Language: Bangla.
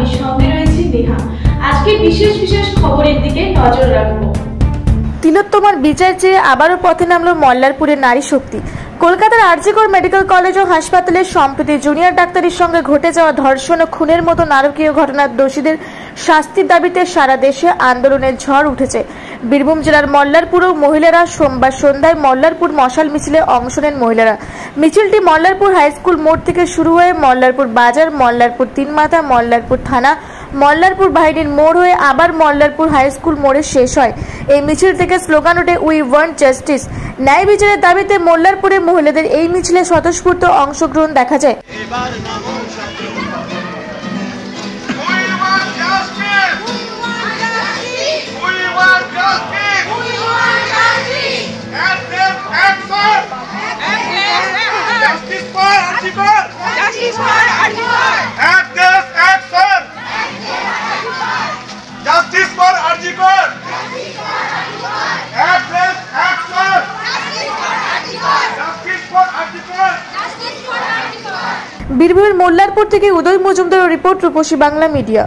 আমি সঙ্গে রয়েছি নেহা। আজকে বিশেষ বিশেষ খবরের দিকে নজর রাখবো। তিলোত্তমার বিচার চেয়ে আবারও পথে নামলো মল্লারপুরের নারী শক্তি। কলকাতার আর.জি. কর মেডিকেল কলেজ ও হাসপাতালে সম্প্রতি জুনিয়র ডাক্তারের সঙ্গে ঘটে যাওয়া ধর্ষণ ও খুনের মতো নারকীয় ঘটনার দোষীদের শাস্তির দাবিতে সারা দেশে আন্দোলনের ঝড় উঠেছে। বীরভূম জেলার মল্লারপুরেও মহিলারা সোমবার সন্ধ্যায় মল্লারপুর মশাল মিছিলে অংশ নেন মহিলারা। মিছিলটি মল্লারপুর হাইস্কুল মোড় থেকে শুরু হয়ে মল্লারপুর বাজার, মল্লারপুর তিনমাথা, মল্লারপুর থানা, মল্লারপুর বাহিনীর মোড় হয়ে আবার মল্লারপুর হাইস্কুল মোড়ে শেষ হয়। এই মিছিল থেকে স্লোগান ওঠে উই ওয়ান্ট জাস্টিস। ন্যায় বিচারের দাবিতে মল্লারপুরে মহিলাদের এই মিছিলে স্বতঃস্ফূর্ত অংশগ্রহণ দেখা যায়। বীরভূমের মল্লারপুর থেকে উদয় মজুমদার রিপোর্ট, রূপসী বাংলা মিডিয়া।